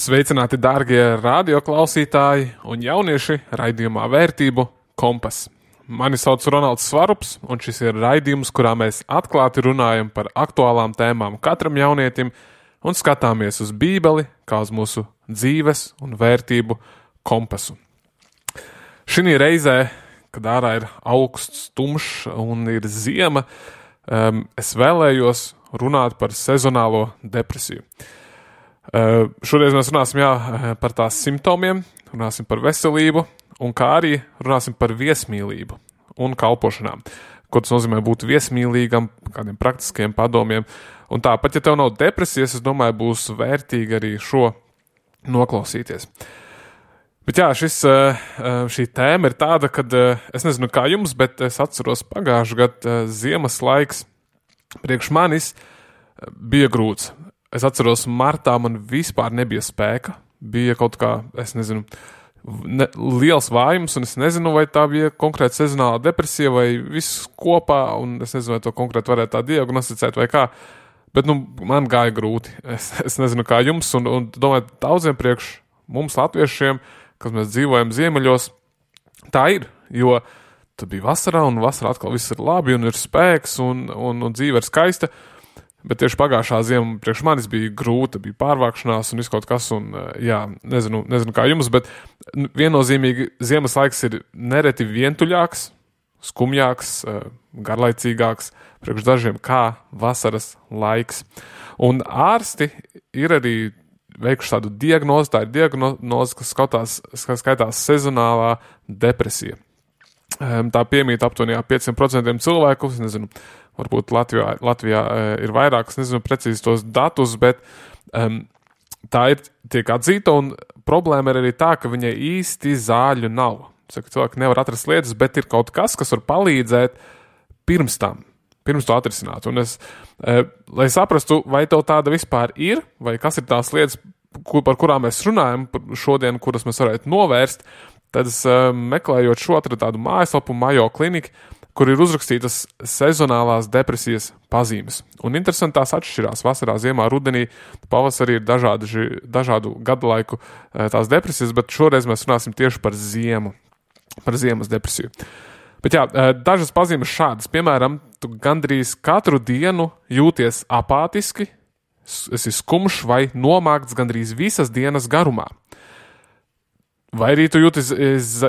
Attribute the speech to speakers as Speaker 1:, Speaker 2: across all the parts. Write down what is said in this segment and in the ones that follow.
Speaker 1: Sveicināti, dārgie radioklausītāji un jaunieši raidījumā Vērtību kompas. Mani sauc Ronalds Svarups, un šis ir raidījums, kurā mēs atklāti runājam par aktuālām tēmām katram jaunietim un skatāmies uz Bībeli kā uz mūsu dzīves un vērtību kompasu. Šī reizē, kad ārā ir augsts, tumšs un ir ziema, es vēlējos runāt par sezonālo depresiju. Šoreiz mēs runāsim par tās simptomiem, runāsim par veselību un kā arī runāsim par viesmīlību un kalpošanām. Ko tas nozīmē būt viesmīlīgam, kādiem praktiskiem padomiem. Un tāpat, ja tev nav depresijas, es domāju, būs vērtīgi arī šo noklausīties. Bet šī tēma ir tāda, kad es nezinu kā jums, bet es atceros pagājušu gadu ziemas laiks priekš manis bija grūts. Es atceros, martā man vispār nebija spēka, bija kaut kā, es nezinu, liels vājums, un es nezinu, vai tā bija konkrēta sezonāla depresija vai viss kopā, un es nezinu, vai to konkrēti varētu tā diagnosticēt vai kā, bet man gāja grūti. Es nezinu, kā jums, un domāju, daudziem priekš mums latviešiem, kas mēs dzīvojam ziemeļos, tā ir, jo tad bija vasarā, un vasarā atkal viss ir labi, un ir spēks, un dzīve ir skaista. Bet tieši pagājušā ziema priekš manis bija grūta, bija pārvākšanās un viskaut kas, un nezinu kā jums, bet viennozīmīgi ziemas laiks ir nereti vientuļāks, skumjāks, garlaicīgāks priekš dažiem kā vasaras laiks. Un ārsti ir arī veikuši tādu diagnozi, tā ir diagnoze, kas skaitās sezonālā depresija. Tā piemīt aptuveni 5% cilvēku, es nezinu, varbūt Latvijā ir vairāk, es nezinu precīzi tos datus, bet tā tiek atzīta, un problēma ir arī tā, ka viņai īsti zāļu nav. Cilvēki nevar atrast lietas, bet ir kaut kas var palīdzēt pirms to atrisināt. Un lai saprastu, vai tev tāda vispār ir, vai kas ir tās lietas, par kurām mēs runājam šodien, kuras mēs varētu novērst, tad es meklējot šo atradu tādu mājaslapu Mayo Clinic, kur ir uzrakstītas sezonālās depresijas pazīmes. Un interesanti tās atšķirās vasarā, ziemā, rudenī, pavasarī ir dažādu gadu laiku tās depresijas, bet šoreiz mēs runāsim tieši par ziemu, par ziemas depresiju. Bet dažas pazīmes šādas. Piemēram, tu gandrīz katru dienu jūties apātiski, esi skumjš vai nomākts gandrīz visas dienas garumā. Vai arī tu jūti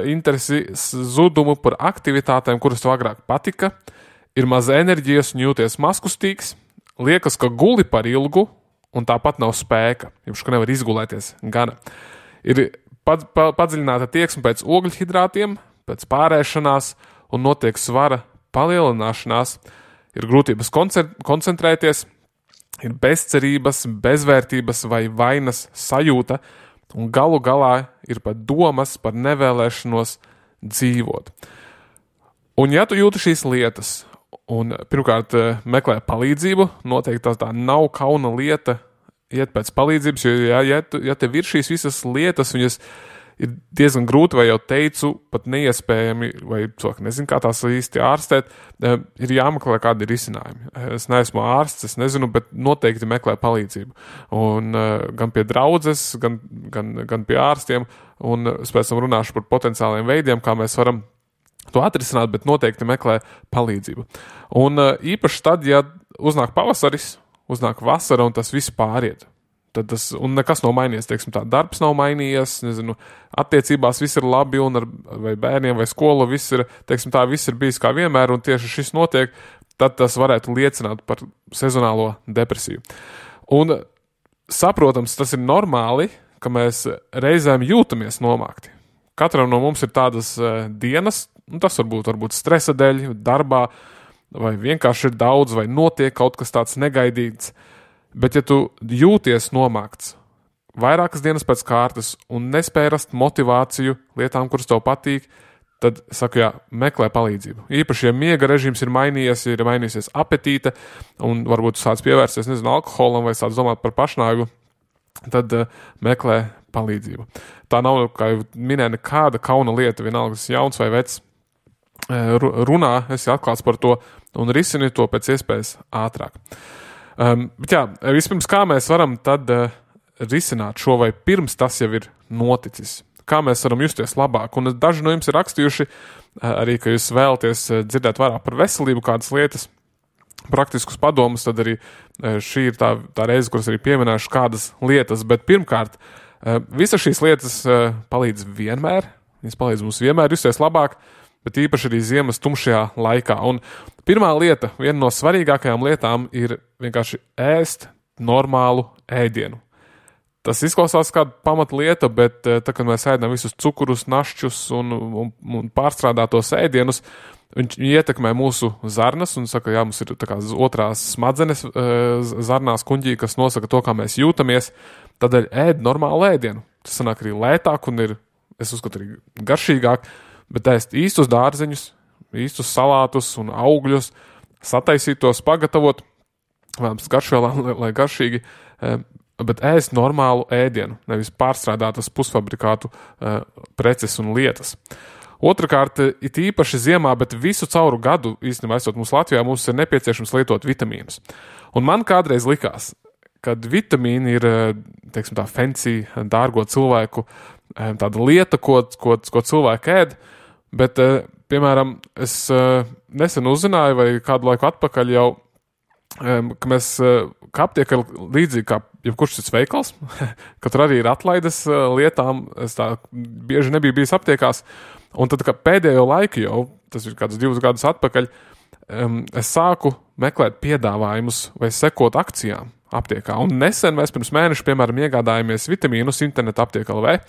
Speaker 1: interesi zudumu par aktivitātēm, kuras tev agrāk patika, ir maz enerģijas un jūties mazkustīgs, liekas, ka guli par ilgu un tāpat nav spēka, jums ka nevar izgulēties gana. Ir padziļināta tieksme pēc ogļhidrātiem, pēc pārēšanās un notiek svara palielināšanās, ir grūtības koncentrēties, ir bezcerības, bezvērtības vai vainas sajūta, un galu galā ir pat domas par nevēlēšanos dzīvot. Un ja tu jūti šīs lietas, un pirmkārt meklē palīdzību, noteikti tā nav kauna lieta iet pēc palīdzības, jo ja tev ir šīs visas lietas, viņas ir diezgan grūti, vai jau teicu, pat neiespējami, vai cilvēki nezinu, kā tās īsti ārstēt, ir jāmeklē kādi risinājumi. Es neesmu ārsts, es nezinu, bet noteikti meklē palīdzību. Un gan pie draudzes, gan pie ārstiem, un es pēc tam runāšu par potenciāliem veidiem, kā mēs varam to atrisināt, bet noteikti meklē palīdzību. Un īpaši tad, ja uznāk pavasaris, uznāk vasara un tas viss pāriet. Un nekas nav mainījies, teiksim tā, darbs nav mainījies, nezinu, attiecībās viss ir labi un vai bērniem vai skolu viss ir, teiksim tā, viss ir bijis kā vienmēr un tieši šis notiek, tad tas varētu liecināt par sezonālo depresiju. Un saprotams, tas ir normāli, ka mēs reizēm jūtamies nomākti. Katram no mums ir tādas dienas, un tas varbūt stresa dēļ, darbā, vai vienkārši ir daudz, vai notiek kaut kas tāds negaidīts. Bet ja tu jūties nomākts vairākas dienas pēc kārtas un nespēj rast motivāciju lietām, kuras tev patīk, tad, saku, meklē palīdzību. Īpaši, ja miega režīms ir mainījies, ir mainījusies apetīte, un varbūt sāc pievērsties, alkoholam vai sāc domāt par pašnāgu, tad meklē palīdzību. Tā nav, kā jau minēju, nekāda kauna lieta, vienalga, tas jauns vai vecs. Runā, esi atklāts par to un risini to pēc iespējas ātrāk. Bet vispirms kā mēs varam tad risināt šo vai pirms tas jau ir noticis? Kā mēs varam justies labāk? Un daži no jums ir rakstījuši arī, ka jūs vēlaties dzirdēt vairāk par veselību, kādas lietas, praktiskus padomus, tad arī šī ir tā reize, kuras arī pieminēšu kādas lietas. Bet pirmkārt, visas šīs lietas palīdz vienmēr, viņas palīdz mums vienmēr justies labāk, bet īpaši arī ziemas tumšajā laikā. Un pirmā lieta, viena no svarīgākajām lietām ir vienkārši ēst normālu ēdienu. Tas izklausās kāda pamatlieta, bet tad, kad mēs ēdam visus cukurus, našķus un pārstrādātos ēdienus, viņi ietekmē mūsu zarnas un saka, jā, mums ir tā kā otrās smadzenes zarnās kuņģī, kas nosaka to, kā mēs jūtamies, tādēļ ēd normālu ēdienu. Tas sanāk arī lētāk un ir, es uzskatu, arī garšīgāk, bet ēst īstus dārzeņus, īstus salātus un augļus, sataisīt tos, pagatavot, vēlams garšo, lai garšīgi, bet ēst normālu ēdienu, nevis pārstrādātas pusfabrikātu preces un lietas. Otrakārt, it īpaši ziemā, bet visu cauru gadu, īstenībā esot mums Latvijā, mums ir nepieciešams lietot vitamīnus. Un man kādreiz likās, kad vitamīni ir, teiksim tā, fancy, dārgo cilvēku tāda lieta, ko cilvēki ēd, bet, piemēram, es nesen uzzināju, vai kādu laiku atpakaļ jau, ka mēs, ka aptieka ir līdzīgi kā jebkurš cits veikals, ka tur arī ir atlaides lietām, es tā bieži nebiju bijis aptiekās, un tad, ka pēdējo laiku jau, tas ir kādus 2 gadus atpakaļ, es sāku meklēt piedāvājumus vai sekot akcijām aptiekā, un nesen mēs pirms mēneša, piemēram, iegādājāmies vitamīnus internetu aptieka LV,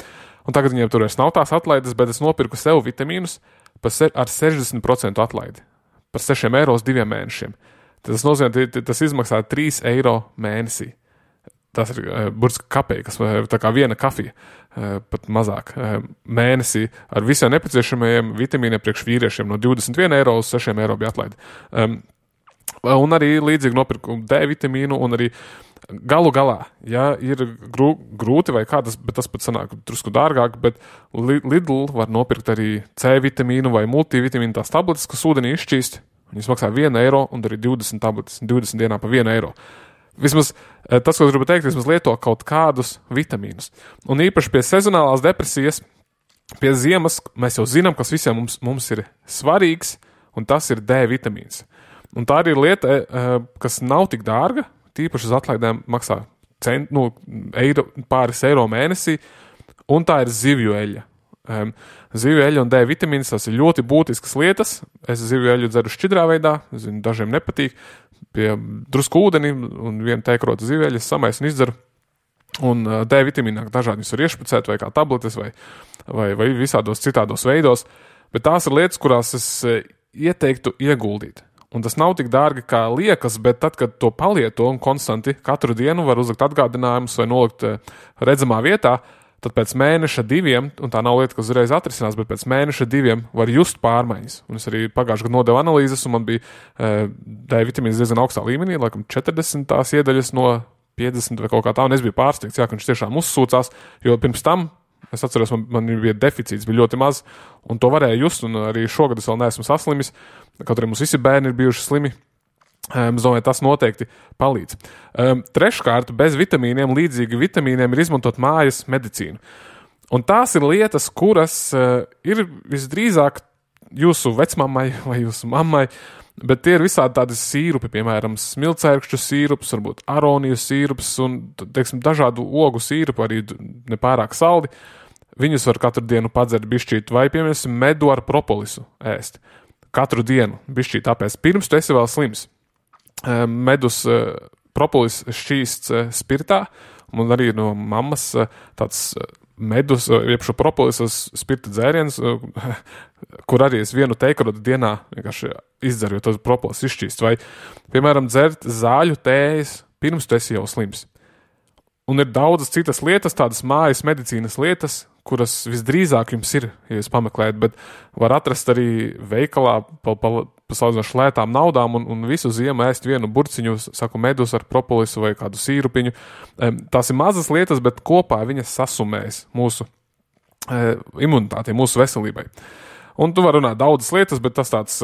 Speaker 1: un tagad viņiem tur vairs nav tās atlaides, bet es nopirku sev vitamīnus ar 60% atlaidi, par 6 eiro uz 2 mēnešiem. Tas nozīmē, tas izmaksā 3 eiro mēnesī. Tas ir burtiski kapeikas, tā kā viena kafija, pat mazāk mēnesī ar visiem nepieciešamajiem vitamīniem priekš vīriešiem no 21 eiro uz 6 eiro bija atlaidi. Un arī līdzīgi nopirku D vitamīnu un arī galu galā, ja ir grūti vai kādas, bet tas pat sanāk drusku dārgāk, bet Lidl var nopirkt arī C vitamīnu vai multivitamīnu tās tabletes, kas ūdenī izšķīst. Viņas maksā 1 eiro un arī 20 tabletes, 20 dienā pa 1 eiro. Vismaz tas, ko es gribu teikt, vismaz lieto kaut kādus vitamīnus. Un īpaši pie sezonālās depresijas, pie ziemas, mēs jau zinām, kas visiem mums ir svarīgs, un tas ir D vitamīns. Un tā arī ir lieta, kas nav tik dārga, tīpaši uz atlaidēm maksā pāris eiro mēnesī, un tā ir zivju eļļa. Zivju eļļa un D vitamīns, tas ir ļoti būtiskas lietas. Es zivju eļļu dzeru šķidrā veidā, zinu, dažiem nepatīk, pie drusku ūdeni un vienu teikrota zivju eļļas samais un izdzeru. Un D vitamīna nāk dažādi, jūs var iešpicēt vai kā tabletes vai visādos citādos veidos, bet tās ir lietas, kurās es ieteiktu ieguldīt. Un tas nav tik dārgi, kā liekas, bet tad, kad to palieto un konstanti katru dienu var uzlikt atgādinājumus vai nolikt redzamā vietā, tad pēc mēneša 2, un tā nav lieta, kas uzreiz atrisinās, bet pēc mēneša 2 var just pārmaiņas. Un es arī pagājušajā gadā nodevu analīzes, un man bija D vitamīns diezgan augstā līmenī, laikam 40 tās iedaļas no 50 vai kaut kā tā, un es biju pārsteigts, jā, ka viņš tiešām uzsūcās, jo pirms tam, es atceros, man bija deficīts, bija ļoti maz, un to varēja just, un arī šogad es vēl neesmu saslimis, kaut arī mums visi bērni ir bijuši slimi. Es domāju, tas noteikti palīdz. Treškārt, bez vitamīniem, līdzīgi vitamīniem ir izmantot mājas medicīnu. Un tās ir lietas, kuras ir visdrīzāk jūsu vecmammai vai jūsu mammai, bet tie ir visādi tādi sīrupi, piemēram, smilcērkšķu sīrups, varbūt aroniju sīrups un, teiksim, dažādu ogu sīrupu, arī nepārāk saldi. Viņus var katru dienu padzert bišķīt vai, piemēram, medu ar propolisu ēst. Katru dienu bišķīt apēst, pirms tu esi vēl slims. Medus propolis šķīsts spirtā, un arī no mammas tāds medus, jeb šo propolisas spirta dzēriens, kur arī es vienu teikrotu dienā vienkārši izdzeru, jo tas propolis izšķīsts, vai, piemēram, dzert zāļu tējas, pirms tu esi jau slims. Un ir daudzas citas lietas, tādas mājas medicīnas lietas, kuras visdrīzāk jums ir, ja jūs pameklējat, bet var atrast arī veikalā pa salīdzinoši lētām naudām un visu ziemu ēst vienu burciņu, saku, medus ar propolisu vai kādu sīrupiņu. Tās ir mazas lietas, bet kopā viņas sasumēs mūsu imunitātei, mūsu veselībai. Un tu vari runāt daudzas lietas, bet tas tāds,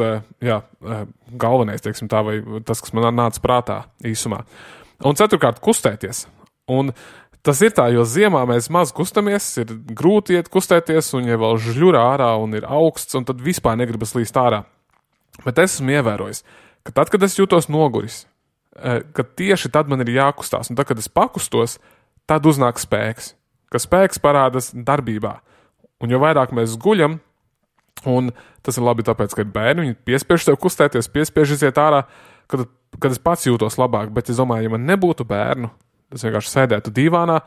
Speaker 1: galvenais, teiksim tā, vai tas, kas man nāca prātā īsumā. Un ceturkārt, kustēties. Un Tas ir tā, jo ziemā mēs maz kustamies, ir grūti iet kustēties, un ja vēl žļurā ārā un ir augsts, un tad vispār negribas līst ārā. Bet es esmu ievērojis, ka tad, kad es jūtos noguris, ka tieši tad man ir jākustās, un tad, kad es pakustos, tad uznāk spēks, ka spēks parādas darbībā. Un jo vairāk mēs guļam, un tas ir labi tāpēc, ka ir bērni, viņi piespiež tev kustēties, piespiež iziet ārā, kad es pats jūtos labāk, bet es domāju, ja man nebūtu bērnu, es vienkārši sēdētu dīvānā,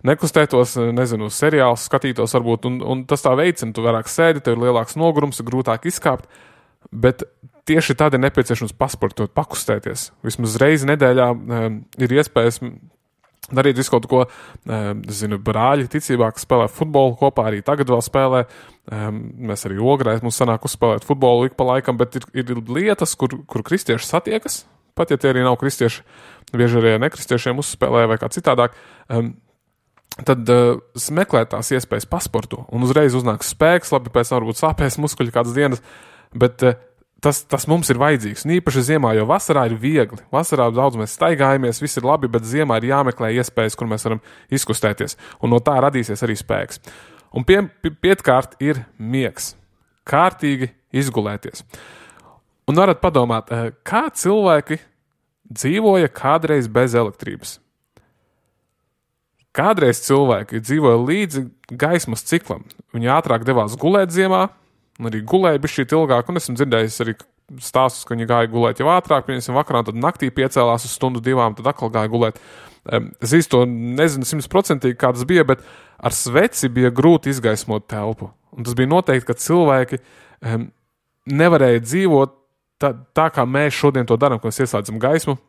Speaker 1: nekustētos, nezinu, seriāls skatītos varbūt, un tas tā veicina, tu vairāk sēdi, tev ir lielāks nogurums, ir grūtāk izkāpt, bet tieši tad ir nepieciešams pasportot, pakustēties. Vismaz reizi nedēļā ir iespējas darīt visu kaut ko, zinu, brāļi ticībā, kas spēlē futbolu kopā, arī tagad vēl spēlē, mēs arī Ogrē, mums sanāk uzspēlēt futbolu ik pa laikam, bet ir lietas, kur kristieši satiekas, pat ja tie arī nav kristieši, bieži arī nekristiešiem uzspēlē vai kā citādāk, tad meklēt tās iespējas pasportu, un uzreiz uznāks spēks, labi, pēc tam varbūt sāpēs muskuļi kādas dienas, bet tas mums ir vajadzīgs, un īpaši ziemā, jo vasarā ir viegli. Vasarā daudz mēs staigājamies, viss ir labi, bet ziemā ir jāmeklē iespējas, kur mēs varam izkustēties, un no tā radīsies arī spēks. Un pietkārt ir miegs, kārtīgi izgulēties. Un varat padomāt, kā cilvēki dzīvoja kādreiz bez elektrības. Kādreiz cilvēki dzīvoja līdzi gaismas ciklam. Viņi ātrāk devās gulēt ziemā, un arī gulēja bišķīt ilgāk, un esmu dzirdējis arī stāstus, ka viņi gāja gulēt jau ātrāk, piemēram, vakarā, tad naktī piecēlās uz stundu divām, tad atkal gāja gulēt. Es īsti to nezinu 100%, kā tas bija, bet ar sveci bija grūti izgaismot telpu. Un tas bija noteikti, ka cilvēki nevarēja dzīvot tā kā mēs šodien to darām, kad mēs ieslēdzam gaismu,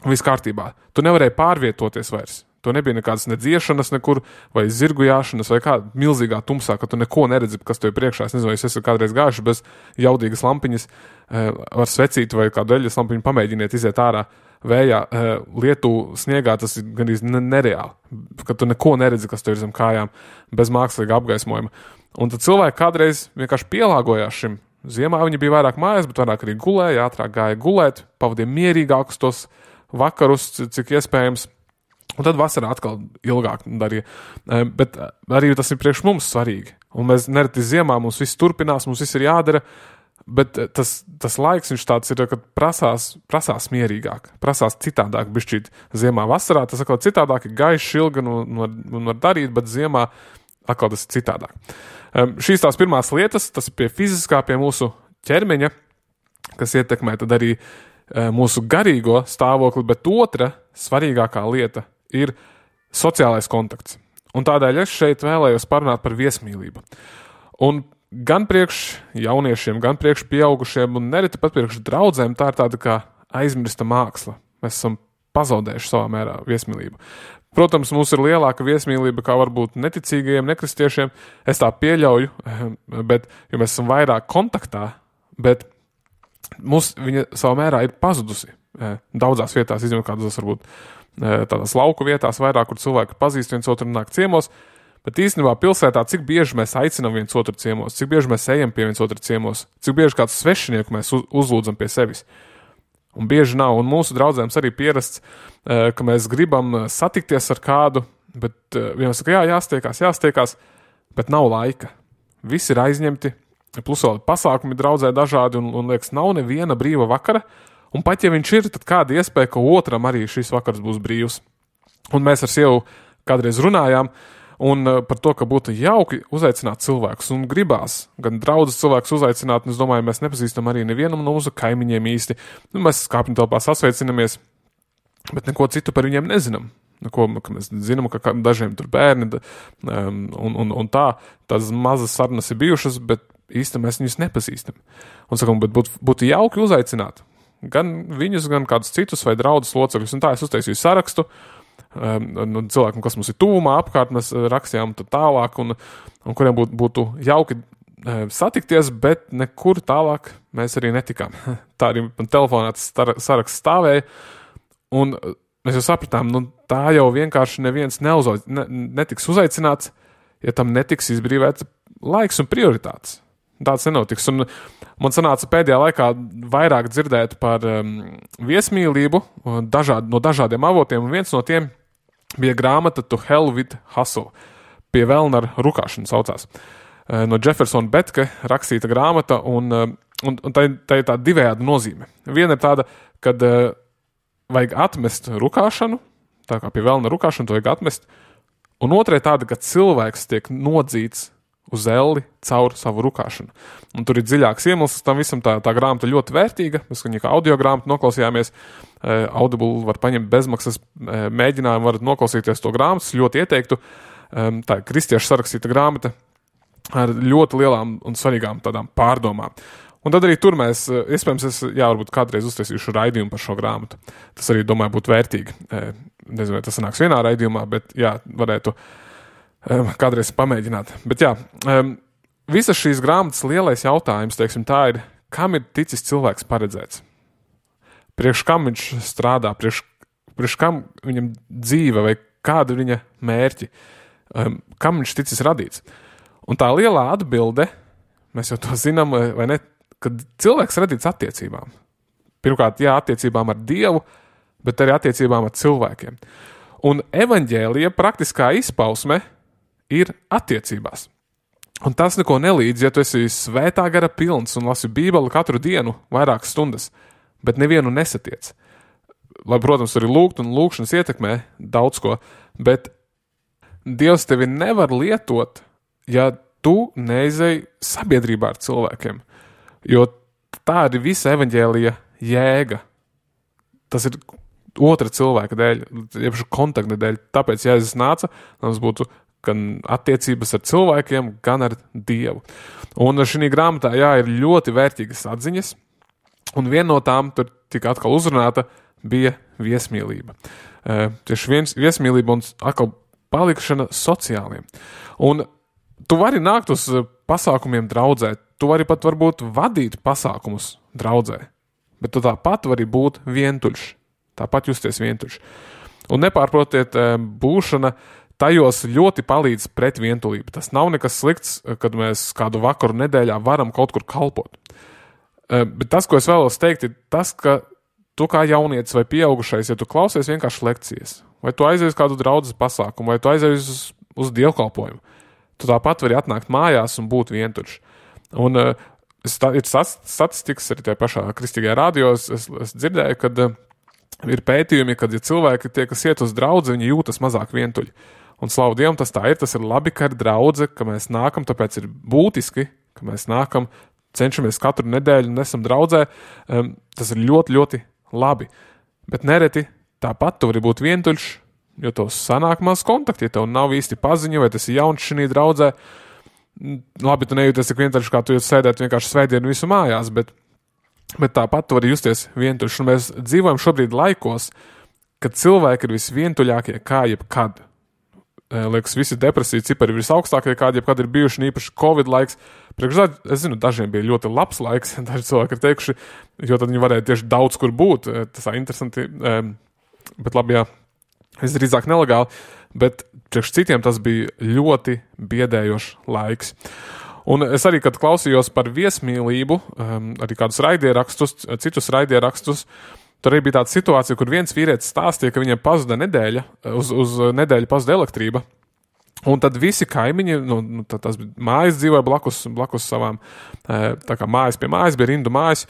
Speaker 1: viss kārtībā. Tu nevarēji pārvietoties vairs. Tu nebija nekādas nedziešanas nekur, vai zirgu jāšanas, vai kā milzīgā tumsā, ka tu neko neredzi, kas tev priekšā. Es nezinu, es esmu kādreiz gājuši bez jaudīgas lampiņas, ar svecīti vai kādu eļļas lampiņu pamēģiniet iziet ārā vējā, lietu sniegā, tas ir gandrīz nereāli, ka tu neko neredzi, kas tev ir zem kājām, bez mākslīga apgaismojuma. Un tad cilvēki kādreiz vienkārši pielāgojās šim. Ziemā viņi bija vairāk mājās, bet vairāk arī gulēja, ātrāk gāja gulēt, pavadīja mierīgākus tos vakarus, cik iespējams. Un tad vasarā atkal ilgāk darīja. Bet arī tas ir priekš mums svarīgi. Un mēs nereti ziemā, mums viss turpinās, mums viss ir jādara, bet tas laiks viņš tāds ir, kad prasās mierīgāk, prasās citādāk bišķīt ziemā. Vasarā tas atkal citādāk ir gaišs, ilgi un var darīt, bet ziemā atkal tas ir citādāk. Šīs tās pirmās lietas, tas ir pie fiziskā, pie mūsu ķermeņa, kas ietekmē tad arī mūsu garīgo stāvokli, bet otra svarīgākā lieta ir sociālais kontakts. Un tādēļ es šeit vēlējos parunāt par viesmīlību. Un gan priekš jauniešiem, gan priekš pieaugušiem, un nereti pat priekš draudzēm, tā ir tāda kā aizmirsta māksla. Mēs esam pazaudējuši savā mērā viesmīlību. Protams, mums ir lielāka viesmīlība kā varbūt neticīgajiem, nekristiešiem. Es tā pieļauju, bet, jo mēs esam vairāk kontaktā, bet viņa savā mērā ir pazudusi. Daudzās vietās, izņemot kādas varbūt tādās lauku vietās vairāk, kur cilvēki pazīst viens otru un nāk ciemos, bet īstenībā pilsētā cik bieži mēs aicinām viens otru ciemos, cik bieži mēs ejam pie viens otru ciemos, cik bieži kāds svešinieku mēs uzlūdzam pie sevis. Un bieži nav, un mūsu draudzēms arī pierasts, ka mēs gribam satikties ar kādu, bet vienam saka, jā, jāstiekās, bet nav laika. Visi ir aizņemti, plus vēl pasākumi draudzē dažādi, un liekas, nav neviena brīva vakara, un pat ja viņš ir, tad kāda iespēja, ka otram arī šis vakars būs brīvs. Un mēs ar sievu kādreiz runājām, un par to, ka būtu jauki uzaicināt cilvēkus, un gribās gan draudzes cilvēkus uzaicināt, un es domāju, mēs nepazīstam arī nevienam no mūsu kaimiņiem īsti. Mēs skāpņu telpā sasveicinamies, bet neko citu par viņiem nezinām. Ka mēs zinām, ka dažiem tur bērni, un tādas mazas sarunas ir bijušas, bet īsti mēs viņus nepazīstam. Un sakam, bet būtu jauki uzaicināt gan viņus, gan kādus citus vai draudzes locekļus, un tā es uztaisīju sarakstu, cilvēkiem, kas mums ir tuvumā apkārt, mēs rakstījām tālāk, un kuriem būtu jauki satikties, bet nekur tālāk mēs arī netikām. Tā arī man telefonā tas saraksts stāvēja, un mēs jau sapratām, tā jau vienkārši neviens netiks uzaicināts, ja tam netiks izbrīvēts laiks un prioritātes. Tāds nenotiks. Un man sanāca pēdējā laikā vairāk dzirdēt par viesmīlību no dažādiem avotiem, un viens no tiem bija grāmata To Hell with Hustle, pie velna ar rukāšanu saucās. No Jeffersona Betke rakstīta grāmata, un tā ir tā divējāda nozīme. Viena ir tāda, kad vajag atmest rukāšanu, tā kā pie velna rukāšanu, to vajag atmest, un otra ir tāda, ka cilvēks tiek nodzīts uz elli caur savu rukāšanu. Un tur ir dziļāks iemesls tam visam, tā grāmata ļoti vērtīga, mēs kā audio grāmatu noklausījāmies, Audible var paņemt bezmaksas mēģinājumu, varat noklausīties to grāmatu, ļoti ieteiktu, tā ir kristiešu sarakstīta grāmata ar ļoti lielām un svarīgām tādām pārdomām. Un tad arī tur mēs, iespējams, varbūt kādreiz uztaisīšu raidījumu par šo grāmatu. Tas arī, domāju, būtu vērtīgi. Nezinu, vai tas sanāks vienā raidījumā, bet varētu kādreiz pamēģināt. Bet visas šīs grāmatas lielais jautājums, teiksim, tā ir, kam ir ticis cilvēks paredzēts? Priekš kam viņš strādā? Priekš kam viņam dzīve vai kāda viņa mērķi? Kam viņš ticis radīts? Un tā lielā atbilde, mēs jau to zinām, vai ne, kad cilvēks radīts attiecībām. Pirmkārt, attiecībām ar Dievu, bet arī attiecībām ar cilvēkiem. Un evaņģēlija praktiskā izpausme ir attiecībās. Un tas neko nelīdz, ja tu esi svētā gara pilns un lasi Bībeli katru dienu vairākas stundas, bet nevienu nesatiec. Lai, protams, arī lūgt un lūgšanas ietekmē daudz ko, bet Dievs tevi nevar lietot, ja tu neizej sabiedrībā ar cilvēkiem. Jo tā ir visa evaņģēlija jēga. Tas ir otra cilvēka dēļ, jebšu kontakta dēļ. Tāpēc Jēzus nāca, mums būtu gan attiecības ar cilvēkiem, gan ar Dievu. Un šī grāmatā, ir ļoti vērtīgas atziņas, un viena no tām tur tika atkal uzrunāta bija viesmīlība. Tieši viesmīlība un atkal palikšana sociāliem. Un tu vari nākt uz pasākumiem draudzē, tu vari pat varbūt vadīt pasākumus draudzē, bet tu tāpat vari būt vientuļš, tāpat justies vientuļš. Un nepārprotiet, būšana tajos ļoti palīdz pret vientulību. Tas nav nekas slikts, kad mēs kādu vakaru nedēļā varam kaut kur kalpot. Bet tas, ko es vēlos teikt, ir tas, ka tu kā jaunietis vai pieaugušais, ja tu klausies vienkārši lekcijas, vai tu aizies kādu draudzes pasākumu, vai tu aizies uz dievkalpojumu, tu tāpat vari atnākt mājās un būt vientuļš. Un ir statistikas arī tajā pašā kristīgajā radio, es dzirdēju, kad ir pētījumi, kad cilvēki tie, kas iet uz draudzi, viņi jūtas mazāk vientuļi. Un slavu Dievam, tas tā ir, tas ir labi, ka ir draudze, ka mēs nākam, tāpēc ir būtiski, ka mēs nākam, cenšamies katru nedēļu un esam draudzē. Tas ir ļoti, ļoti labi. Bet nereti tāpat tu vari būt vientuļš, jo tev sanāk maz kontakti, ja tev nav īsti paziņa, vai tas ir jauns šī draudzē. Labi, tu nejūties tik vientuļš, kā tu sēdēt vienkārši svētdienu visu mājās, bet tāpat tu vari justies vientuļš. Un mēs dzīvojam šobrīd laikos, kad cilvēki ir visvientuļākie kā jebkad. Liekas, visi depresiju cipari ir visaugstākie, kādi jebkad ir bijuši, un īpaši Covid laiks. Es zinu, dažiem bija ļoti labs laiks, daži cilvēki ir teikuši, jo tad viņi varēja tieši daudz kur būt. Tas ir interesanti, bet labi, visdrīzāk nelegāli, bet priekš citiem tas bija ļoti biedējošs laiks. Un es arī, kad klausījos par viesmīlību, arī kādus raidierakstus, citus raidierakstus, tur arī bija tāda situācija, kur viens vīrietis stāstīja, ka viņam pazuda nedēļa, uz nedēļu pazuda elektrība, un tad visi kaimiņi, tas mājas dzīvoja blakus savām, tā kā mājas pie mājas, bija rindu mājas,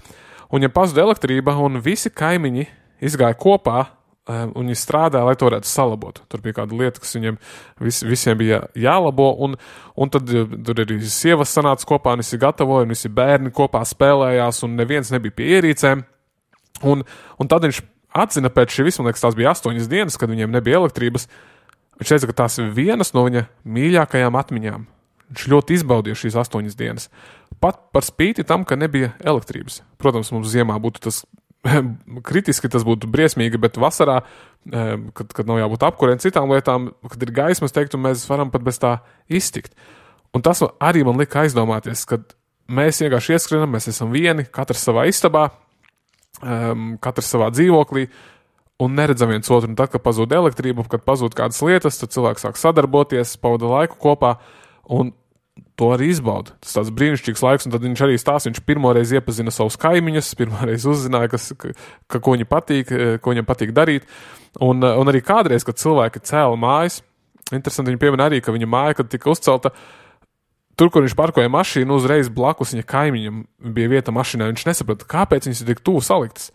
Speaker 1: un viņam pazuda elektrība, un visi kaimiņi izgāja kopā, un viņi strādāja, lai to varētu salabot. Tur bija kāda lieta, kas viņiem visiem bija jālabo, un tad tur arī sievas sanāca kopā, un visi gatavoja, un visi bērni kopā spēlējās, un neviens nebija pie ierīcēm. Un tad viņš atzina pēc šī visu, man liekas, tās bija 8 dienas, kad viņiem nebija elektrības. Viņš teica, ka tās ir vienas no viņa mīļākajām atmiņām. Viņš ļoti izbaudīja šīs 8 dienas. Pat par spīti tam, ka nebija elektrības. Protams, mums ziemā būtu tas kritiski, tas būtu briesmīgi, bet vasarā, kad nav jābūt apkurē un citām lietām, kad ir gaismas, teiktu, mēs varam pat bez tā iztikt. Un tas arī man lika aizdomāties, kad mēs vienkārši ieskrienam, mēs esam vieni, katrs savā istabā, katrs savā dzīvoklī, un neredzam viens otru. Un tad, kad pazūd elektrība, kad pazūd kādas lietas, tad cilvēks sāk sadarboties, pavada laiku kopā, un to arī izbauda. Tas tāds brīnišķīgs laiks, un tad viņš arī stāsta, viņš pirmoreiz iepazina savus kaimiņus, pirmoreiz uzzināja, ko viņam patīk darīt. Un arī kādreiz, kad cilvēki cēla mājas, interesanti viņi piemina arī, ka viņa māja, kad tika uzcelta, tur, kur viņš parkoja mašīnu, uzreiz blakus viņa kaimiņam bija vieta mašīnā, viņš nesaprata, kāpēc viņas ir tik tuvu saliktas.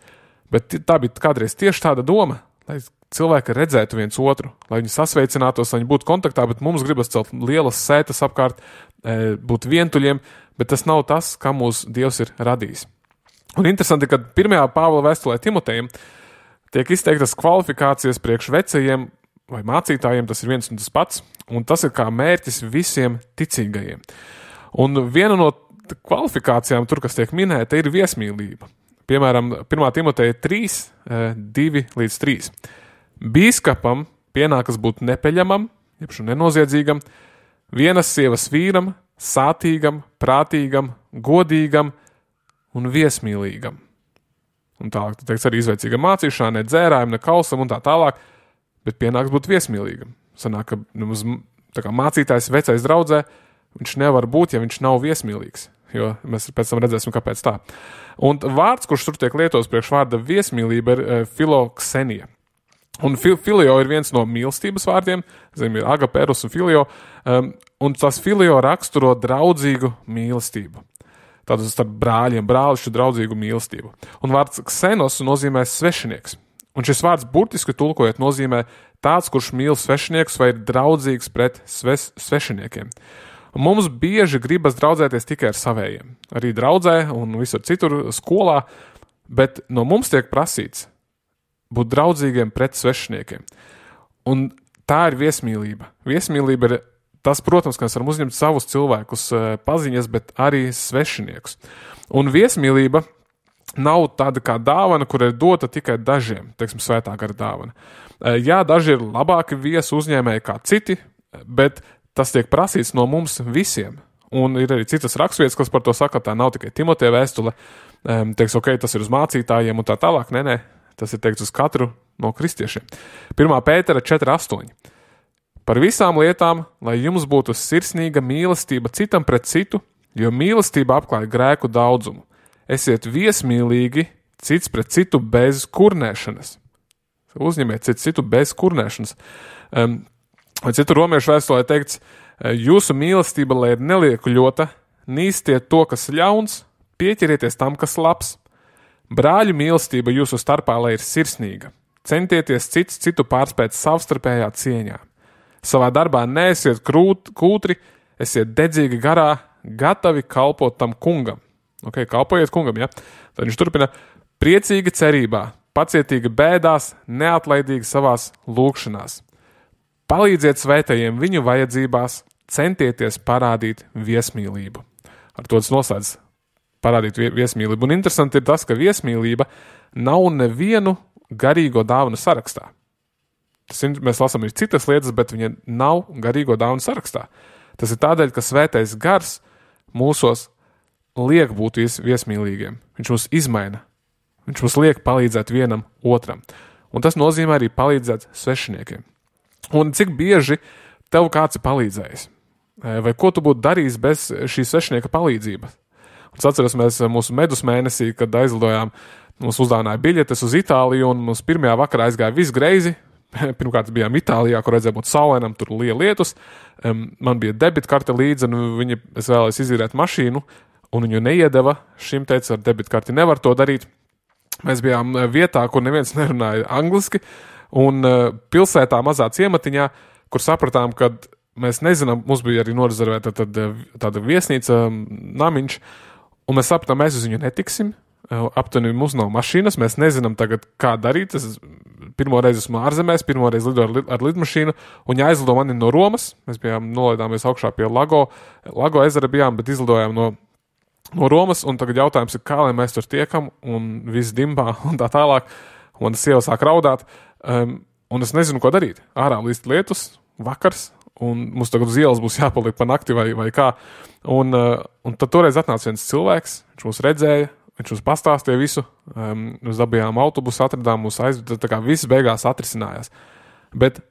Speaker 1: Bet tā bija kādreiz tieši tāda doma, lai cilvēki redzētu viens otru, lai viņi sasveicinātos, lai viņi būtu kontaktā, bet mums gribas celt lielas sētas apkārt, būt vientuļiem, bet tas nav tas, kā mūs Dievs ir radījis. Un interesanti, ka 1. Pāvila vēstulē Timotejam tiek izteiktas kvalifikācijas priekš vecajiem vai mācītājiem, tas ir viens un tas pats, un tas ir kā mērķis visiem ticīgajiem. Un viena no kvalifikācijām tur, kas tiek minēta, ir viesmīlība. Piemēram, 1. Timoteja 3, 2-3. Bīskapam pienākas būt nepeļamam, jeb nenoziedzīgam, vienas sievas vīram, sātīgam, prātīgam, godīgam un viesmīlīgam. Un tālāk, teikts arī izveicīgam mācīšanā, ne dzērājam, ne kausam un tā tālāk, bet pienāks būt viesmīlīgam. Sanāk, ka mācītājs vecais draudzē, viņš nevar būt, ja viņš nav viesmīlīgs, jo mēs pēc tam redzēsim, kāpēc tā. Un vārds, kurš tur tiek lietots priekš vārda viesmīlība, ir filoksenija. Un filio ir viens no mīlestības vārdiem, ir agape, eros un filio, un tas filio raksturo draudzīgu mīlestību. Tātad starp brāļiem, brālišu draudzīgu mīlestību. Un vārds ksenos nozīmē svešinieks. Un šis vārds burtiski tulkojot nozīmē tāds, kurš mīl svešinieks vai ir draudzīgs pret svešiniekiem. Un mums bieži gribas draudzēties tikai ar savējiem. Arī draudzē un visur citur skolā, bet no mums tiek prasīts būt draudzīgiem pret svešiniekiem. Un tā ir viesmīlība. Viesmīlība ir tas, protams, ka mēs varam uzņemt savus cilvēkus paziņas, bet arī svešiniekus. Un viesmīlība nav tāda kā dāvana, kur ir dota tikai dažiem, teiksim, svētā gara dāvana. Jā, daži ir labāki viesu uzņēmēji kā citi, bet tas tiek prasīts no mums visiem. Un ir arī citas raksturvietas, kas par to saka, tā nav tikai Timoteja vēstule, teiks, ok, tas ir uz mācītājiem un tā tālāk, nē, tas ir teikts uz katru no kristiešiem. 1. Pētera 4:8. Par visām lietām, lai jums būtu sirsnīga mīlestība citam pret citu, jo mīlestība apklāj grēku daudzumu. Esiet viesmīlīgi cits pret citu bez kurnēšanas. Uzņemiet citu bez kurnēšanas. Vai citu romiešu vēstulē teikts, jūsu mīlestība, lai ir neliekuļota, nīstiet to, kas ļauns, pieķerieties tam, kas labs. Brāļu mīlestība jūsu starpā, lai ir sirsnīga. Centieties citu pārspēt savstarpējā cieņā. Savā darbā neesiet kūtri, esiet dedzīgi garā, gatavi kalpot tam kungam. Ok, kalpojiet kungam, ja? Tad viņš turpina, priecīgi cerībā, pacietīgi bēdās, neatlaidīgi savās lūgšanās. Palīdziet svētajiem viņu vajadzībās, centieties parādīt viesmīlību. Ar to tas noslēdz. Parādīt viesmīlību. Un interesanti ir tas, ka viesmīlība nav nevienu garīgo dāvanu sarakstā. Mēs lasām arī citas lietas, bet viņa nav garīgo dāvanu sarakstā. Tas ir tādēļ, ka svētais gars mūsos liek būt viesmīlīgiem. Viņš mūs izmaina. Viņš mums liek palīdzēt vienam otram. Un tas nozīmē arī palīdzēt svešiniekiem. Un cik bieži tev kāds ir palīdzējis? Vai ko tu būtu darījis bez šīs svešinieka palīdzības? Es atceros, mēs mūsu medus mēnesī, kad aizlidojām, mums uzdāvināja biļetes uz Itāliju, un mums pirmajā vakarā aizgāja viss greizi. Pirmkārt bijām Itālijā, kur redzēja būt saulainam, tur lija lietus. Man bija debitkarte līdzi, un es vēlējos izīrēt mašīnu, un viņu neiedeva. Šim teica, ar debitkarti nevar to darīt. Mēs bijām vietā, kur neviens nerunāja angliski, un pilsētā mazā ciematiņā, kur sapratām, ka mēs nezinām, mums bija arī norezervēta tāda viesnīca, namiņš, un mēs sapratām, mēs uz viņu netiksim, aptuveni mums nav mašīnas, mēs nezinām tagad, kā darīt. Es pirmo reizi esmu ārzemēs, pirmo reizi lidoju ar lidmašīnu, un ja aizlido mani no Romas, mēs nolaidāmies augšā pie Lago ezera bijām, bet izlidojām no Romas, un tagad jautājums ir, kā lai mēs tur tiekam, un viss dimbā, un tā tālāk, un tas sieva sāk raudāt, un es nezinu, ko darīt. Ārā līst lietus, vakars, un mums tagad uz ielas būs jāpaliek pa nakti vai kā. Un tad toreiz atnāca viens cilvēks, viņš mūs redzēja, viņš mums pastāstīja visu, mēs dabījām autobusu, atradām mūs aizved, tā kā viss beigās atrisinājās. Bet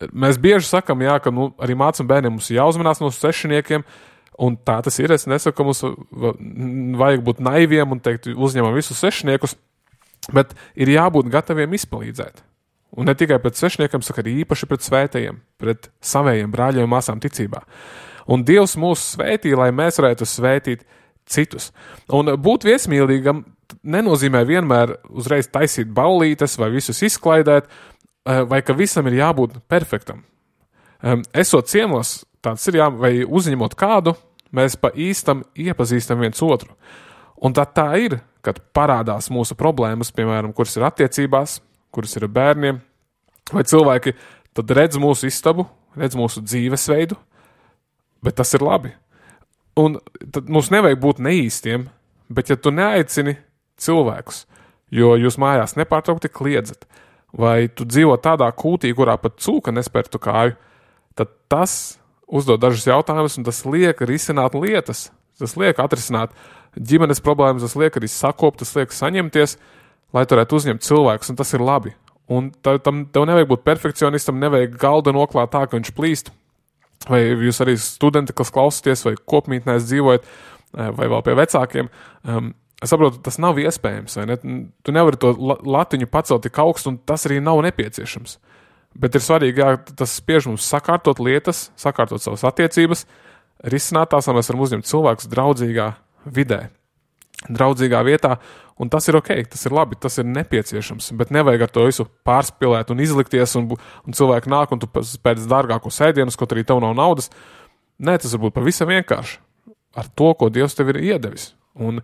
Speaker 1: Mēs bieži sakam, jā, ka arī mācam bērniem mums jāuzmanās no svešiniekiem, un tā tas ir. Es nesaku, ka mums vajag būt naiviem un teikt, uzņemam visus svešiniekus, bet ir jābūt gataviem izpalīdzēt. Un ne tikai pret svešniekiem, saka arī īpaši pret svētajiem, pret savējiem brāļiem un māsām ticībā. Un Dievs mūs svētī, lai mēs varētu svētīt citus. Un būt viesmīlīgam nenozīmē vienmēr uzreiz taisīt ballītes vai visus izklaidēt, vai ka visam ir jābūt perfektam. Esot ciemos, tāds ir vai uzņemot kādu, mēs pa īstam iepazīstam viens otru. Un tā ir, kad parādās mūsu problēmas, piemēram, kuras ir attiecībās, kuras ir bērniem, vai cilvēki tad redz mūsu istabu, redz mūsu dzīvesveidu, bet tas ir labi. Un tad mums nevajag būt neīstiem, bet ja tu neaicini cilvēkus, jo jūs mājās nepārtraukti kliedzat, vai tu dzīvo tādā kūtī, kurā pat cūka nespērtu kāju, tad tas uzdod dažus jautājumus, un tas liek risināt lietas, tas liek atrisināt ģimenes problēmas, tas liek arī sakopt, tas liek saņemties, lai tu varētu uzņemt cilvēkus, un tas ir labi. Un tev nevajag būt perfekcionistam, nevajag galda noklāt tā, ka viņš plīst, vai jūs arī studenti, kas klausaties, vai kopmītnēs dzīvojat, vai vēl pie vecākiem, es saprotu, tas nav iespējams, vai ne? Tu nevari to latiņu pacelt tik augstu, un tas arī nav nepieciešams. Bet ir svarīgi, tas spiež mums sakārtot lietas, sakārtot savas attiecības, risināt tās, lai mēs varam uzņemt cilvēkus draudzīgā vidē, draudzīgā vietā, un tas ir ok, tas ir labi, tas ir nepieciešams, bet nevajag ar to visu pārspilēt un izlikties, un cilvēki nāk, un tu pēc dārgākos ēdienus, kaut arī tev nav naudas. Nē, tas var būt pavisam vienkārši ar to, ko Dievs tev ir iedevis. Un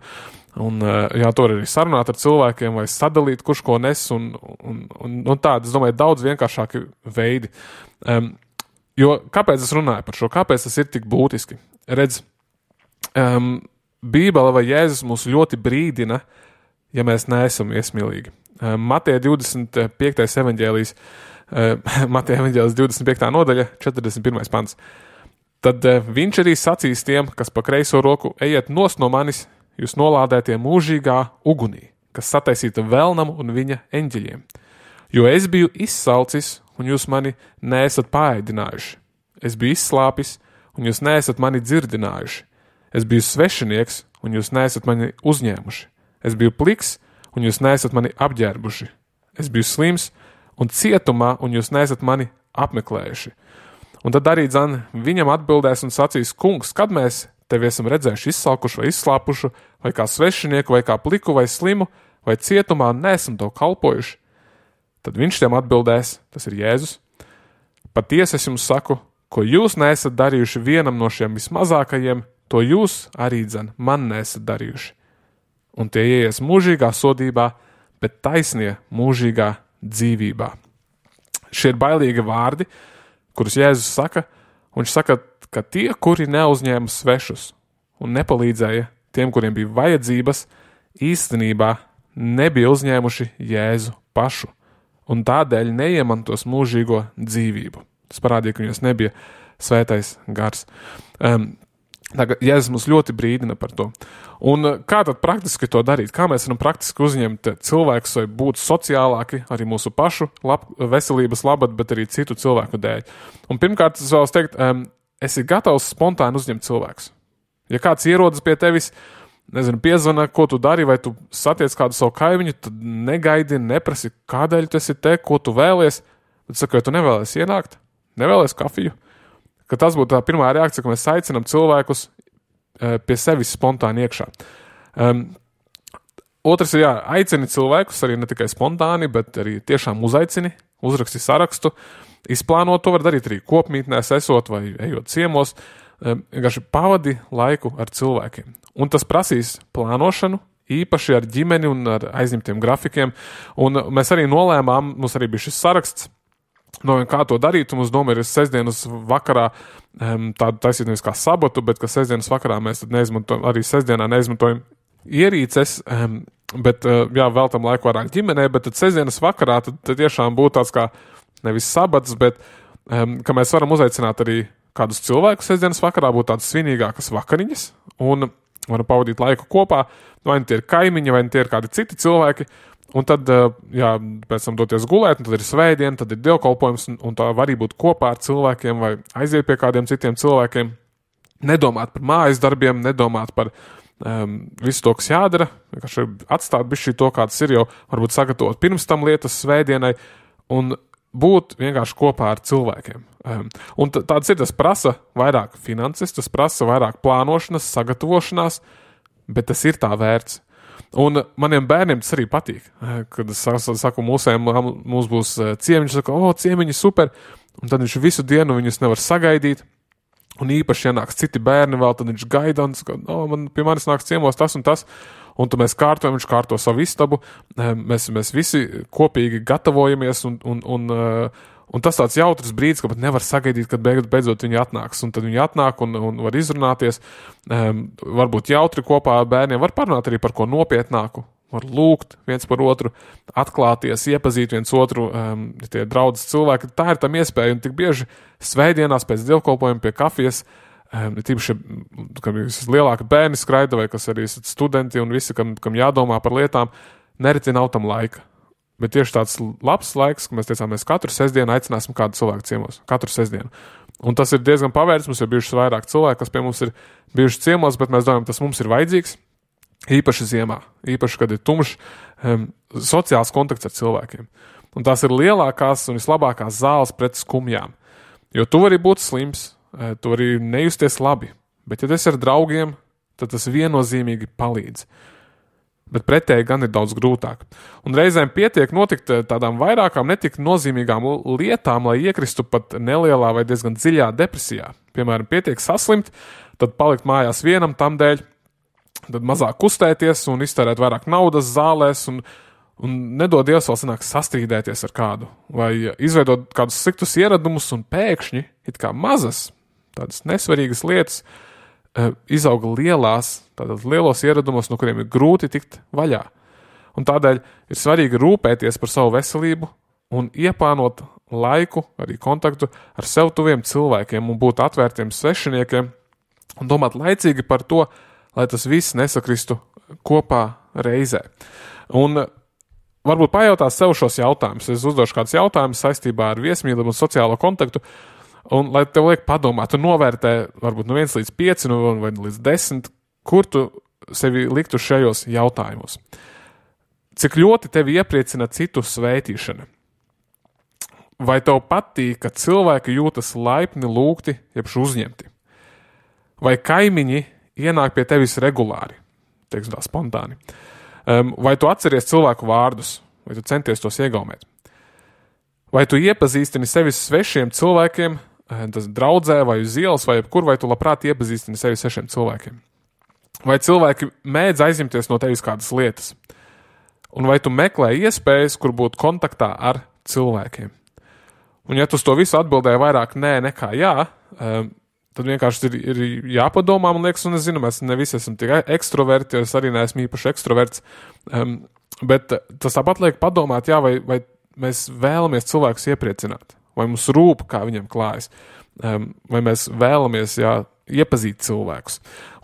Speaker 1: to arī sarunāt ar cilvēkiem vai sadalīt, kurš ko nes un tādi, es domāju, daudz vienkāršāki veidi. Jo kāpēc es runāju par šo? Kāpēc tas ir tik būtiski? Redz, Bībele vai Jēzus mūs ļoti brīdina, ja mēs neesam iesmīlīgi. Mateja 25. evaņģēlijs, Mateja evaņģēlijs 25. nodaļa, 41. pants. Tad viņš arī sacīs tiem, kas pa kreiso roku, ejiet nost no manis, jūs nolādētie mūžīgā ugunī, kas sataisīta velnam un viņa eņģeļiem. Jo es biju izsalcis, un jūs mani neesat paēdinājuši. Es biju izslāpis, un jūs neesat mani dzirdinājuši. Es biju svešinieks, un jūs neesat mani uzņēmuši. Es biju pliks, un jūs neesat mani apģērbuši. Es biju slims un cietumā, un jūs neesat mani apmeklējuši. Un tad arī viņam atbildēs un sacīs, kungs, kad mēs tevi esam redzējuši izsalkušu vai izslāpušu, vai kā svešinieku, vai kā pliku, vai slimu, vai cietumā neesam tev kalpojuši. Tad viņš tiem atbildēs, tas ir Jēzus, patiesi es jums saku, ko jūs neesat darījuši vienam no šiem vismazākajiem, to jūs arī man neesat darījuši. Un tie ieies mūžīgā sodībā, bet taisnie mūžīgā dzīvībā. Šie ir bailīgi vārdi, kurus Jēzus saka, un viņš saka, ka tie, kuri neuzņēma svešus un nepalīdzēja tiem, kuriem bija vajadzības, īstenībā nebija uzņēmuši Jēzu pašu, un tādēļ neiemantos mūžīgo dzīvību. Tas parādīja, ka viņos nebija svētais gars. Tagad Jēzus mums ļoti brīdina par to. Un kā tad praktiski to darīt? Kā mēs varam praktiski uzņemt cilvēkus vai būt sociālāki arī mūsu pašu veselības labad, bet arī citu cilvēku dēļ? Un pirmkārt, es vēlos teikt, esi gatavs spontāni uzņemt cilvēkus. Ja kāds ierodas pie tevis, piezvana, ko tu dari, vai tu satiec kādu savu kaimiņu, tad negaidi, neprasi, kādēļ tu esi te, ko tu vēlies. Bet saka, ja tu nevēlies ienākt, nevēlies kafiju, ka tas būtu tā pirmā reakcija, ka mēs aicinām cilvēkus pie sevis spontāni iekšā. Otrs ir aicini cilvēkus, arī ne tikai spontāni, bet arī tiešām uzaicini, uzraksti sarakstu, izplānot to var darīt arī kopmītnēs esot vai ejot ciemos, vienkārši pavadi laiku ar cilvēkiem. Un tas prasīs plānošanu, īpaši ar ģimeni un ar aizņemtiem grafikiem, un mēs arī nolēmām, mums arī bija šis saraksts, kā to darīt, un mums doma ir sestdienas vakarā tādu taisīt nevis kā sabatu, bet ka sestdienas vakarā mēs tad arī sestdienā neizmantojam ierīces, bet veltam laiku vairāk ģimenē, bet tad sestdienas vakarā tad tiešām būtu tāds kā nevis sabats, bet ka mēs varam uzaicināt arī kādus cilvēkus sestdienas vakarā, būtu tādas svinīgākas vakariņas, un varam pavadīt laiku kopā, vai tie ir kaimiņi, vai tie ir kādi citi cilvēki, un tad, pēc tam doties gulēt, un tad ir svētdiena, tad ir dievkalpojums, un tā var arī būt kopā ar cilvēkiem, vai aiziet pie kādiem citiem cilvēkiem, nedomāt par mājas darbiem, nedomāt par visu to, kas jādara, vienkārši atstāt bišķi to, kā tas ir, jau varbūt sagatavot pirms tam lietas svētdienai, un būt vienkārši kopā ar cilvēkiem. Un tāds ir, tas prasa vairāk finanses, tas prasa vairāk plānošanas, sagatavošanās, bet tas ir tā vērts. Un maniem bērniem tas arī patīk, kad es saku mums būs ciemiņš, saka, ciemiņi super, un tad viņš visu dienu viņus nevar sagaidīt, un īpaši, ja nāks citi bērni vēl, tad viņš gaida, un saka, pie manis nāks ciemos tas un tas, un tu mēs kārtojam, viņš kārto savu istabu, mēs visi kopīgi gatavojamies, un tas tāds jautrs brīdis, ka pat nevar sagaidīt, kad beidzot viņi atnāks, un tad viņi atnāk un var izrunāties, varbūt jautri kopā ar bērniem, var parunāt arī par ko nopietnāku, var lūgt viens par otru, atklāties, iepazīt viens otru, tie draudzes cilvēki, tā ir tam iespēja, un tik bieži svētdienās pēc dievkalpojuma pie kafijas, tīpaši, kam lielāki bērni skraida, vai kas arī studenti un visi, kam jādomā par lietām, nereti nav tam laika. Bet tieši tāds labs laiks, ka mēs teicām, mēs katru sestdienu aicināsim kādu cilvēku ciemos, katru sestdienu. Un tas ir diezgan pavērts, mums ir bijušas vairāk cilvēki, kas pie mums ir bijuši ciemos, bet mēs domājam, tas mums ir vajadzīgs, īpaši ziemā, īpaši, kad ir tumšs, sociāls kontakts ar cilvēkiem. Un tās ir lielākās un vislabākās zāles pret skumjām. Jo tu vari būt slims, tu vari nejusties labi, bet ja tu esi ar draugiem, tad tas viennozīmīgi palīdz. Bet pretēji gan ir daudz grūtāk. Un reizēm pietiek notikt tādām vairākām netik nozīmīgām lietām, lai iekristu pat nelielā vai diezgan dziļā depresijā. Piemēram, pietiek saslimt, tad palikt mājās vienam tam dēļ, tad mazāk kustēties un iztērēt vairāk naudas zālēs un nedod Dievs vēl sanāk sastrīdēties ar kādu. Vai izveidot kādus sliktus ieradumus un pēkšņi, it kā mazas, tādas nesvarīgas lietas, izauga lielos ieradumos, no kuriem ir grūti tikt vaļā. Un tādēļ ir svarīgi rūpēties par savu veselību un iepānot laiku, arī kontaktu ar sev tuviem cilvēkiem un būt atvērtiem svešiniekiem un domāt laicīgi par to, lai tas viss nesakristu kopā reizē. Un varbūt pajautās sev šos jautājumus. Es uzdošu kādus jautājumus saistībā ar viesmīlību un sociālo kontaktu, un lai tev liek padomāt, tu novērtē varbūt no 1 līdz 5 vai līdz 10, kur tu sevi liktu šajos jautājumos. Cik ļoti tevi iepriecina citu svētīšana? Vai tev patīk, ka cilvēki jūtas laipni lūgti, jebš uzņemti? Vai kaimiņi ienāk pie tevis regulāri, teiksim tā spontāni? Vai tu atceries cilvēku vārdus, vai tu centies tos iegaumēt? Vai tu iepazīstini sevi svešiem cilvēkiem, tas draudzē vai uz ielas vai jebkur, vai tu labprāt iepazīstini sevi svešiem cilvēkiem? Vai cilvēki mēdz aizņemties no tevis kādas lietas? Un vai tu meklē iespējas, kur būt kontaktā ar cilvēkiem? Un ja tu uz to visu atbildēji vairāk nē nekā jā, tad vienkārši ir jāpadomā, man liekas, un es zinu, mēs ne visi esam tikai ekstroverti, es arī neesmu īpaši ekstroverts, bet tas tāpat liek padomāt, jā, vai mēs vēlamies cilvēkus iepriecināt, vai mums rūp, kā viņam klājas, vai mēs vēlamies, iepazīt cilvēkus.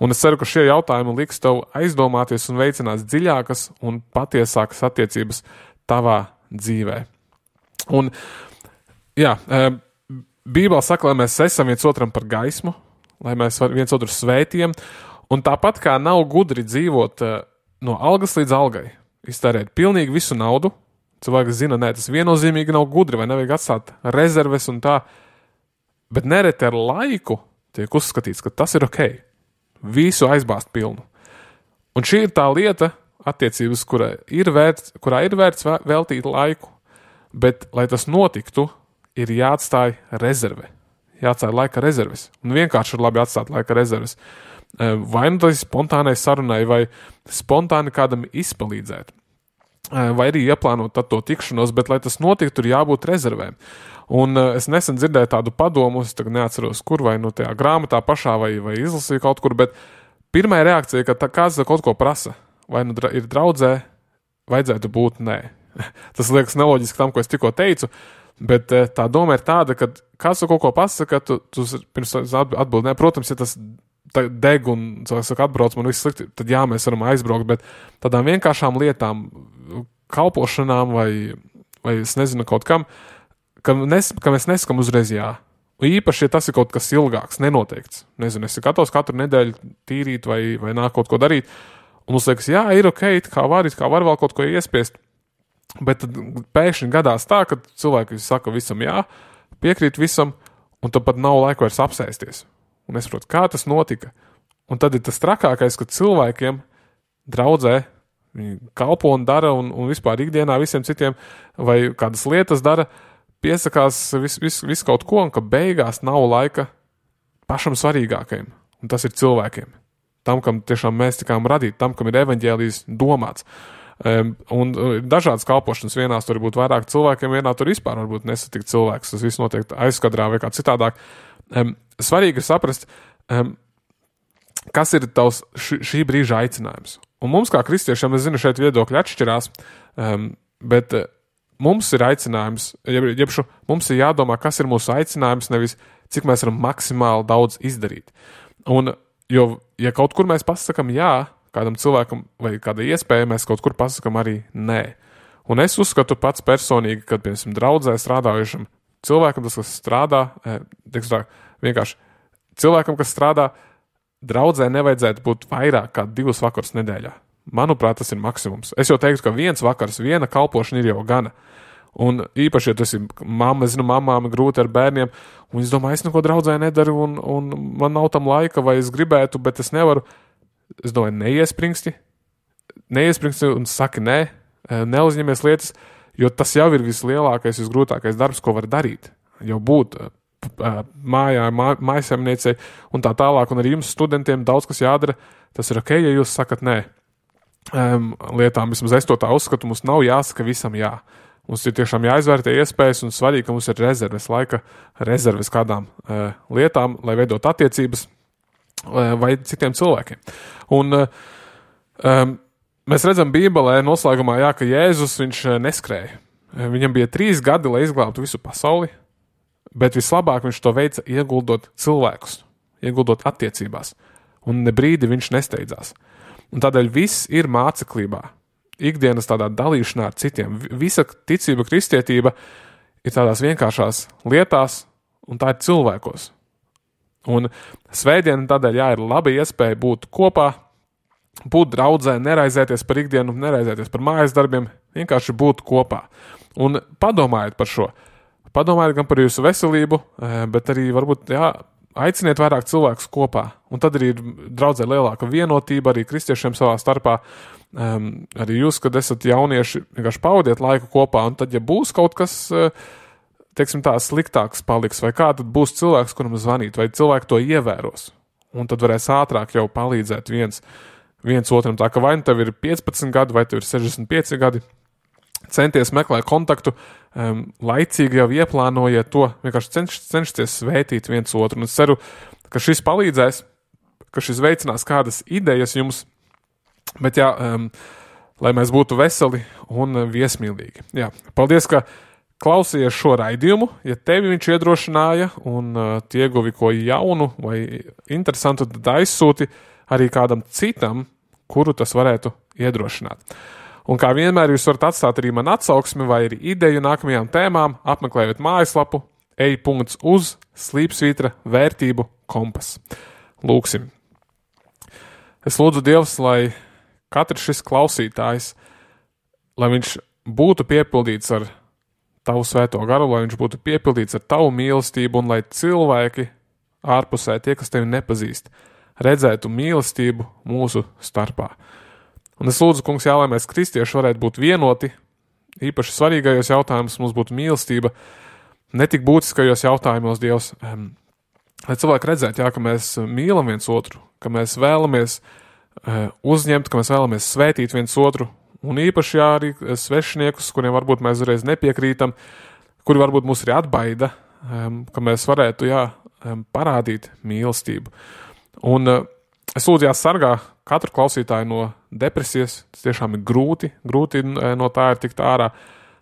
Speaker 1: Un es ceru, ka šie jautājumi liks tev aizdomāties un veicinās dziļākas un patiesākas attiecības tavā dzīvē. Un, Bībelē saka, lai mēs esam viens otram par gaismu, lai mēs viens otru svētījam, un tāpat kā nav gudri dzīvot no algas līdz algai, iztērēt pilnīgi visu naudu, cilvēks zina, tas viennozīmīgi nav gudri, vai nevajag atstāt rezerves un tā, bet nereti ar laiku tiek uzskatīts, ka tas ir ok. Visu aizbāzt pilnu. Un šī ir tā lieta, attiecības, kurā ir vērts veltīt laiku, bet, lai tas notiktu, ir jāatstāj rezerve. Jāatstāj laika rezerves. Un vienkārši ir labi atstāt laika rezerves. Vai nu tas spontānai sarunai, vai spontāni kādam izpalīdzēt. Vai arī ieplānot to tikšanos, bet, lai tas notiktu, ir jābūt rezervēm. Un es nesen dzirdēju tādu padomu, es tagad neatceros, kur, vai no tajā grāmatā pašā, vai izlasīju kaut kur, bet pirmā reakcija, ka kāds kaut ko prasa, vai nu ir draudzē, vajadzētu būt nē. Tas liekas neloģiski tam, ko es tikko teicu, bet tā doma ir tāda, ka kāds kaut ko pasaka, tu pirms atbild nē. Protams, ja tas deg un cilvēks saka, atbrauc man viss slikti, tad jā, mēs varam aizbraukt, bet tādām vienkāršām lietām, kalpošanām vai es nezinu kaut kam, ka mēs nesakam uzreiz jā. Īpaši, ja tas ir kaut kas ilgāks, nenoteikts. Nezinu, es gatavs katru nedēļu tīrīt vai nāk kaut ko darīt, un mums liekas, jā, ir ok, kā var vēl kaut ko iespiest, bet tad pēkšņi gadās tā, ka cilvēki saka visam jā, piekrīt visam, un tad pat nav laika vairs apsēsties. Un es saprotu, kā tas notika. Un tad ir tas trakākais, ka cilvēkiem draudzē, viņi kalpo un dara, un vispār ikdienā visiem citiem, vai kādas lietas dara, piesakās visu kaut ko, un ka beigās nav laika pašam svarīgākajam. Un tas ir cilvēkiem. Tam, kam tiešām mēs tikām radīti, tam, kam ir evaņģēlijs domāts. Un dažādas kalpošanas, vienās tur būt vairāk cilvēkiem, vienā tur vispār varbūt nesatikt cilvēks. Tas viss notiek aizkadrā vai kā citādāk. Svarīgi ir saprast, kas ir tavs šī brīža aicinājums. Un mums kā kristiešiem, es zinu, šeit viedokļi atšķirās, bet mums ir aicinājums, mums ir jādomā, kas ir mūsu aicinājums, nevis cik mēs varam maksimāli daudz izdarīt. Un, jo, ja kaut kur mēs pasakam jā, kādam cilvēkam vai kādai iespēja, mēs kaut kur pasakam arī nē. Un es uzskatu pats personīgi, kad, piemēram, draudzē strādājušam cilvēkam, tas, kas strādā, vienkārši cilvēkam, kas strādā, draudzē nevajadzētu būt vairāk kā 2 vakarus nedēļā. Manuprāt, tas ir maksimums. Es jau teiktu, ka 1 vakars, 1 kalpošana ir jau gana. Un īpaši, ja tas ir mamma, es zinu, mamām ir grūti ar bērniem, un es domāju, es neko draudzē nedaru, un man nav tam laika, vai es gribētu, bet es nevaru. Es domāju, neiespringsti un saki nē, neuzņemies lietas, jo tas jau ir vislielākais, visgrūtākais darbs, ko var darīt. Jau būt mājā, mājasemniecei un tā tālāk, un arī jums studentiem daudz kas jādara, tas ir ok, ja jūs sakat nē. Lietām, vismaz es to tā uzskatu, mums nav jāsaka visam jā. Mums ir tiešām jāizvērtē iespējas un svarīgi, ka mums ir laika rezerves kādām lietām, lai veidot attiecības vai citiem cilvēkiem. Un mēs redzam Bībelē noslēgumā, jā, ka Jēzus viņš neskrēja. Viņam bija 3 gadi, lai izglābtu visu pasauli, bet vislabāk viņš to veica ieguldot cilvēkus, ieguldot attiecībās. Un ne brīdi viņš nesteidzās. Un tādēļ viss ir māceklībā, ikdienas tādā dalīšanā ar citiem. Visa ticība, kristietība ir tādās vienkāršās lietās, un tā ir cilvēkos. Un svētdiena tādēļ, jā, ir laba iespēja būt kopā, būt draudzē, neraizēties par ikdienu, neraizēties par mājas darbiem, vienkārši būt kopā. Un padomājiet par šo. Padomājiet gan par jūsu veselību, bet arī varbūt, jā, aiciniet vairāk cilvēkus kopā. Un tad arī ir draudzē lielāka vienotība, arī kristiešiem savā starpā. Arī jūs, kad esat jaunieši, vienkārši pavadiet laiku kopā, un tad, ja būs kaut kas, teiksim tā, sliktāks paliks, vai kā, tad būs cilvēks, kuram zvanīt, vai cilvēki to ievēros. Un tad varēs ātrāk jau palīdzēt viens otram. Tā ka vai nu tev ir 15 gadi, vai tev ir 65 gadi, centies meklēt kontaktu, laicīgi jau ieplānojiet to, vienkārši cenšties svētīt viens otru. Un es ceru, ka šis palīdzēs, ka šis veicinās kādas idejas jums, bet jā, lai mēs būtu veseli un viesmīlīgi. Jā, paldies, ka klausījies šo raidījumu. Ja tevi viņš iedrošināja un ieguvi ko jaunu vai interesantu, tad aizsūti arī kādam citam, kuru tas varētu iedrošināt. Un kā vienmēr jūs varat atstāt arī man atsauksmi vai arī ideju nākamajām tēmām, apmeklējot mājaslapu ej.uz/vērtību kompas. Lūksim. Es lūdzu Dievs, lai katrs šis klausītājs, lai viņš būtu piepildīts ar tavu svēto garu, lai viņš būtu piepildīts ar tavu mīlestību un lai cilvēki ārpusē, tie, kas tevi nepazīst, redzētu mīlestību mūsu starpā. Un es lūdzu, kungs, jā, lai mēs kristieši varētu būt vienoti, īpaši svarīgajos jautājumos mums būtu mīlestība, netik būtiskajos jautājumos, Dievs, lai cilvēki redzētu, jā, ka mēs mīlam viens otru, ka mēs vēlamies uzņemt, ka mēs vēlamies svētīt viens otru, un īpaši jā, arī svešiniekus, kuriem varbūt mēs uzreiz nepiekrītam, kuri varbūt mūs arī atbaida, ka mēs varētu, jā, parādīt mīlestību. Un es lūdzu, jā, sargā katru klausītāju no depresijas, tas tiešām ir grūti no tā ir tikt ārā,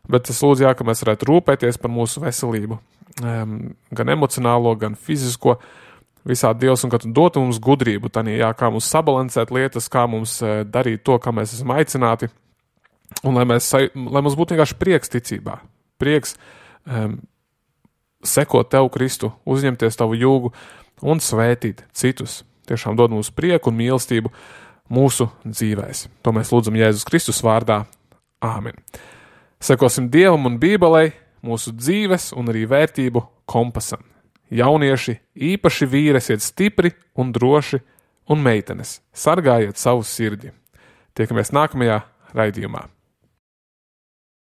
Speaker 1: bet es lūdzu, jā, ka mēs varētu rūpēties par mūsu veselību, gan emocionālo, gan fizisko, visādi Dievs, un ka tu dotu mums gudrību, kā mums sabalansēt lietas, kā mums darīt to, kā mēs esam aicināti, un lai mums būtu vienkārši prieks ticībā, prieks sekot Tev, Kristu, uzņemties Tavu jūgu un svētīt citus. Tiešām dod mums prieku un mīlestību mūsu dzīvēs. To mēs lūdzam Jēzus Kristus vārdā. Āmen. Sekosim Dievam un Bībelei, mūsu dzīves un arī vērtību kompasam. Jaunieši, īpaši vīri, esiet stipri un droši, un meitenes, sargājiet savu sirdi. Tiekamies nākamajā raidījumā.